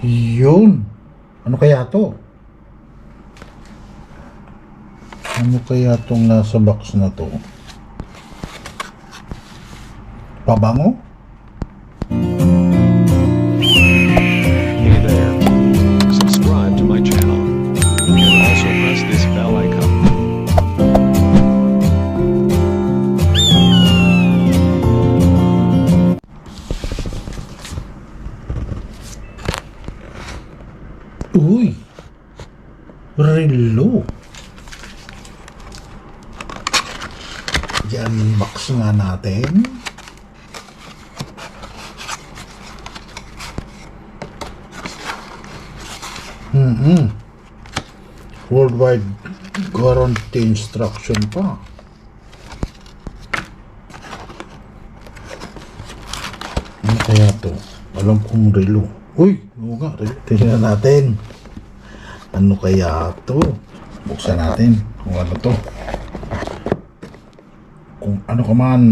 Yun. Ano kaya to? Ano kaya tong nasa box na to? Pabango? Hey there. Subscribe to my channel. And also press this bell icon. Uy! Relo! I-unbox nga natin. Worldwide guarantee instruction pa. Ano kaya to? Alam kong relo. Uy! Oo nga, relo. Tingnan natin. Ano kaya to? Buksan natin kung ano to. Kung ano ka man.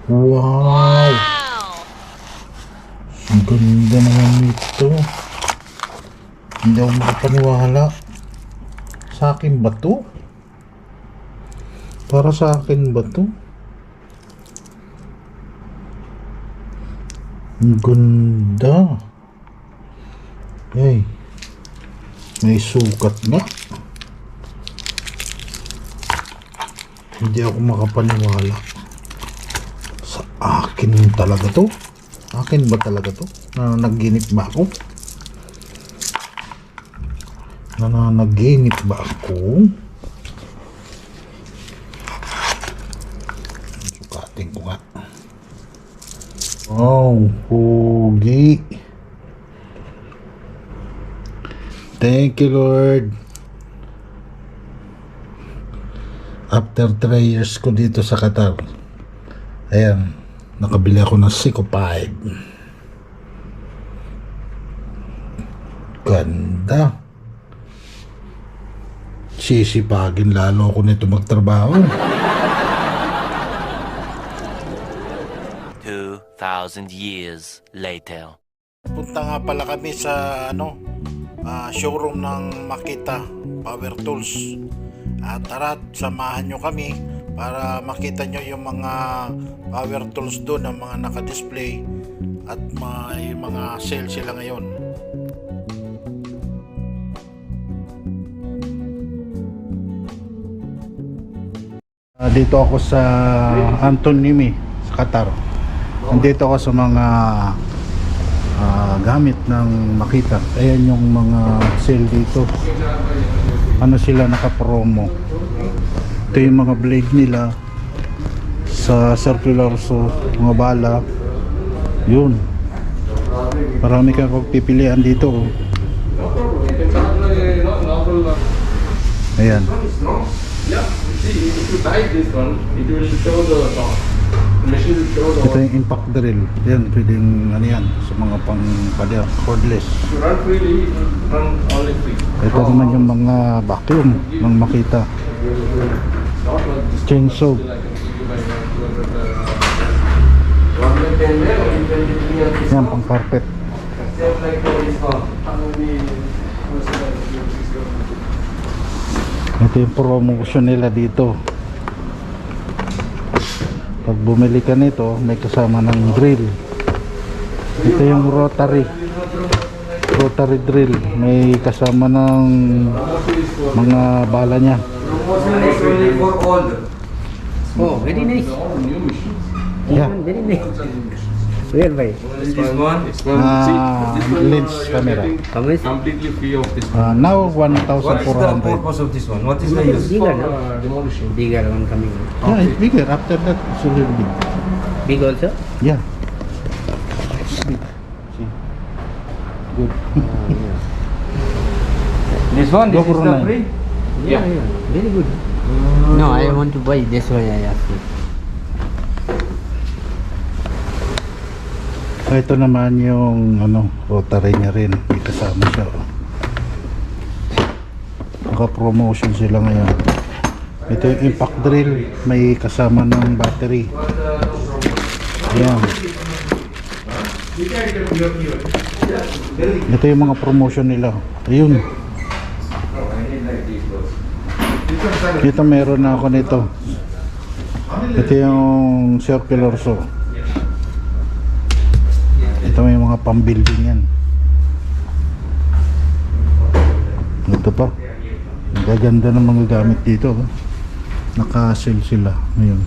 Wow! Ang ganda naman ito. Hindi ako makapaniwala. Sa akin ba to? Para sa akin ba to? Ang ganda. Ay, may sukat nga. Hindi ako makapaniwala. Sa akin talaga to? Akin ba talaga to? Nanaginip ba ako? Nananaginip ba ako? Sukatin ko nga. Oh, hugi. Thank you, Lord. After 3 years ko dito sa Qatar, ayan, nakabili ako ng Seiko 5. Ganda. Sisipagin lalo ako nito magtrabaho. 2,000 years later. Punta nga pala kami sa showroom ng Makita Power Tools. Tara, samahan nyo kami para makita nyo yung mga power tools doon, ang mga naka-display at may mga sale sila ngayon. Dito ako sa Anton Nimi sa Qatar. Nandito ako sa mga gamit ng Makita. Ayan yung mga sale dito. Ano sila naka-promo. Ito yung mga blade nila sa circular saw, mga bala. Yun. Marami kang pagpipilian dito. Ayan. Ito yung impact drill. Yan, pwedeng ano yan sa mga pang-padya, cordless. Ito naman yung mga vacuum ng Makita. Chainsaw. Yan, pang carpet. Ito yung promotion nila dito. Pag bumili ka nito, may kasama ng drill. Ito yung rotary drill. May kasama ng mga bala niya. Oh, very nice. Yeah. Very nice. Where by? This one, Lens camera. How much? completely free of this one. Now What is the 1,400. purpose of this one? What is the use? Bigger, no? Demolition. Bigger one coming. Yeah, it's bigger. After that, it's a little big. Big also? Yeah. Big. See? Good. This one, Go this is for the nine. free? Yeah. Very good. No, I want to buy this one. I asked you. Ito naman yung rotary niya rin. May kasama siya. Naka-promotion sila ngayon. Ito yung impact drill. May kasama ng battery. Ayan. Ito yung mga promotion nila. Ayun. Dito meron na ako nito. Ito yung circular saw. Ito may mga pang-building yan. Ito pa. Ang gaganda ng mga gamit dito. Naka-sale sila ngayon.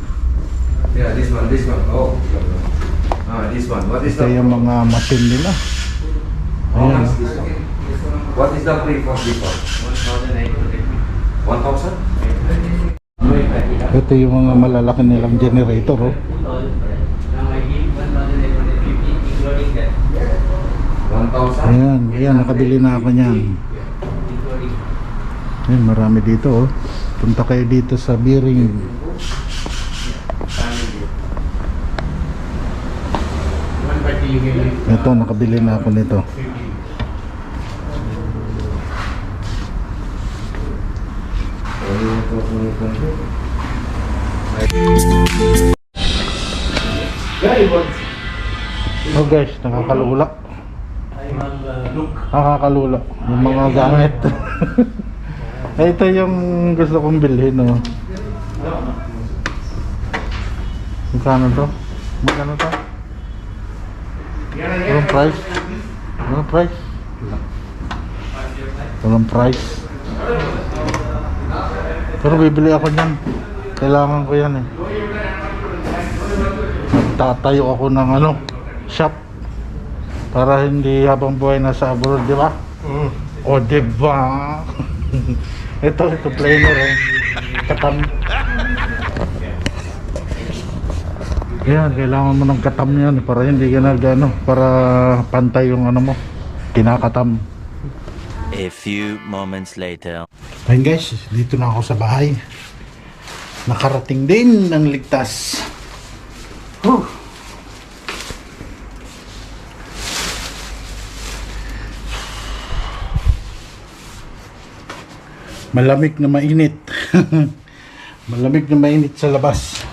Yeah, this one. Oh. This one. What is Ito yung mga machine nila. Ayan. What is the free for this one? 1,000? Ito yung mga malalaki nilang generator. Oh. 1,000? Ayan, ayan, nakabili na ako niyan. Ayan, marami dito. Oh. Punta kayo dito sa Biring. Ito, nakabili na ako nito. Oh guys, nakakalula. Nakakalula yung mga gamit. Ito yung gusto kong bilhin, oh. Magkano to? Magkano to? Walang price? Walang price? Walang price? Pero bibili ako niyan. Kailangan ko yan eh. Magtatayo ako ng shop. Para hindi habang buhay nasa abroad, di ba? O, di ba? ito planer eh. Katam. Yan, kailangan mo ng katam yan para hindi ka para pantay yung mo, kinakatam. A few moments later. Ayun guys, dito na ako sa bahay. Nakarating din ng ligtas. Whew. Malamig na mainit. Malamig na mainit sa labas.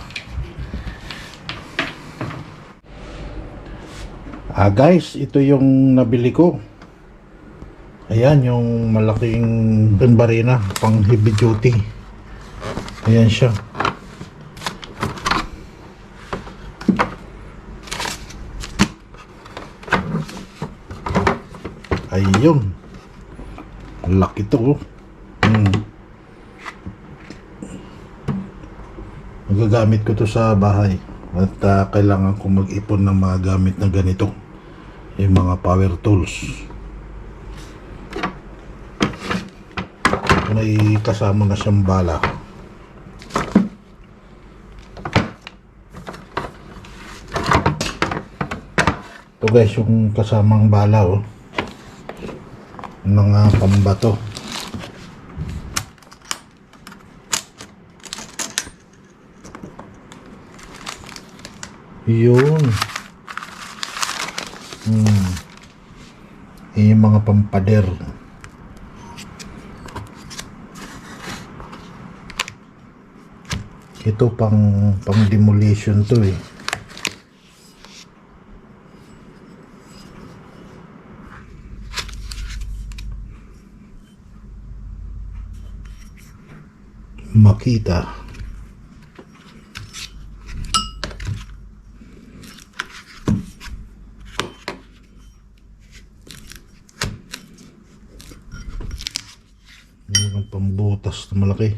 Guys, ito yung nabili ko. Ayan, yung malaking gunbarina pang heavy duty. Ayan siya. Ayun. Laki to. Magagamit ko to sa bahay. At kailangan ko mag-ipon ng mga gamit na ganito. Yung mga power tools. May kasama na siyang bala. Ito guys, yung kasamang bala, oh. Mga pambato. Yun. Yung mga pampader. Ito pang demolition to eh. Makita. Yung pambutas na malaki.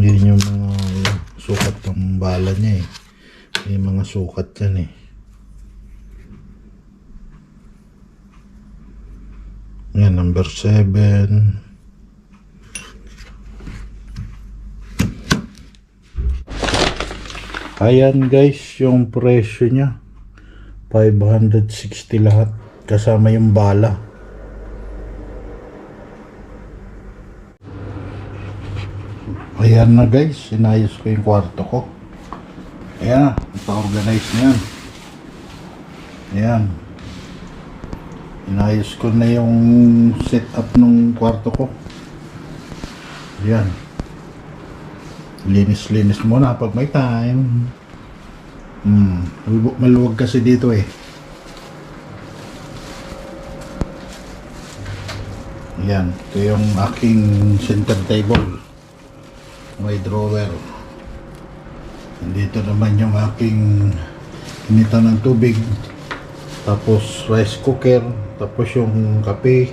Yan yung mga sukat ng bala niya eh. Yung mga sukat yan eh. Yan, number 7. Ayan guys, yung presyo niya 560 lahat kasama yung bala. Ayan na guys, inayos ko yung kwarto ko. Ayan na, naka-organize na yan. Ayan. Inayos ko na yung setup ng kwarto ko. Yan. Linis-linis muna pag may time. Maluwag kasi dito eh. Yan. Ito yung aking center table. May drawer. Dito naman yung aking inita ng tubig. Tapos rice cooker. Tapos yung kape,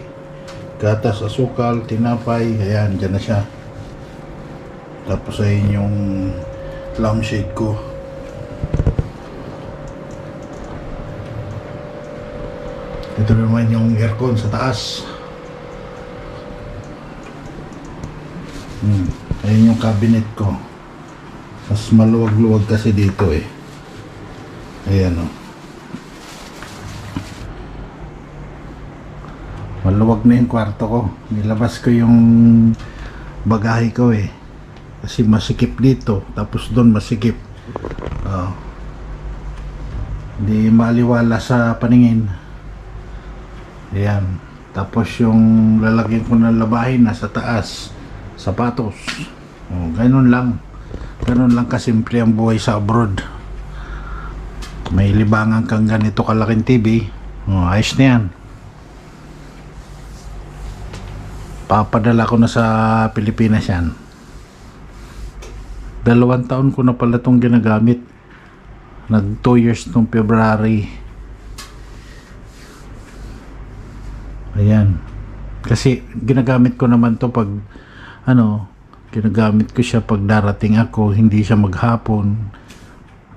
gatas, asukal, tinapay. Ayan, dyan na siya. Tapos ayun yung lampshade ko. Ito naman yung aircon sa taas. Ayun yung cabinet ko. Mas maluwag-luwag kasi dito eh. Ayan o. Maluwag na yung kwarto ko. Nilabas ko yung bagahe ko eh. Kasi masikip dito. Tapos doon masikip. Hindi maliwala sa paningin. Ayan. Tapos yung lalagyan ko ng labahin nasa taas. Sapatos. Ganun lang. Ganun lang kasimple ang buhay sa abroad. May libangan kang ganito kalaking TV. Ayos na yan. Papadala ko na sa Pilipinas yan. 2 taon ko na pala itong ginagamit. Nag 2 years nung February. Ayan. Kasi ginagamit ko naman to pag ginagamit ko siya pag darating ako, hindi siya maghapon.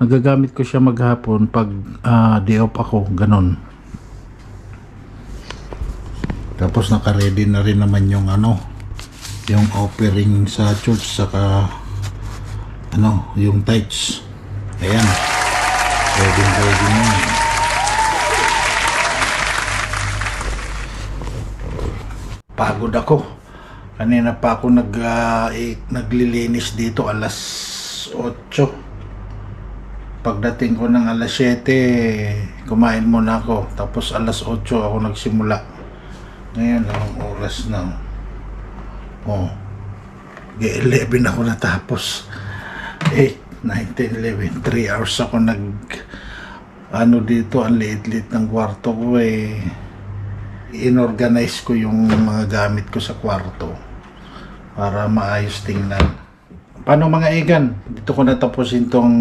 Nagagamit ko siya maghapon pag day off ako, ganon. Tapos naka-ready na rin naman yung yung offering sa church, saka yung tights. Ayan. Ready na. Pagod ako. Kanina pa ako naglilinis dito alas 8. Pagdating ko ng alas 7, kumain muna ako. Tapos alas 8 ako nagsimula. Ngayon, ang oras na. 11 ako natapos. 8, 9, 10, 11. 3 hours ako dito. Ang liit-liit ng kwarto ko eh. Inorganize ko yung mga gamit ko sa kwarto para maayos tingnan. Paano mga igan? Dito ko natapusin tong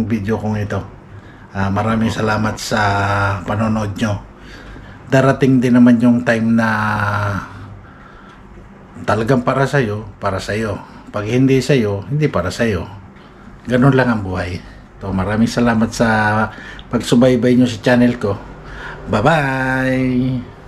video kong ito. Maraming salamat sa panonood nyo. Darating din naman yung time na talagang para sa'yo. Pag hindi sa'yo, hindi para sa'yo. Ganun lang ang buhay. So, maraming salamat sa pagsubaybay nyo sa channel ko. Bye-bye!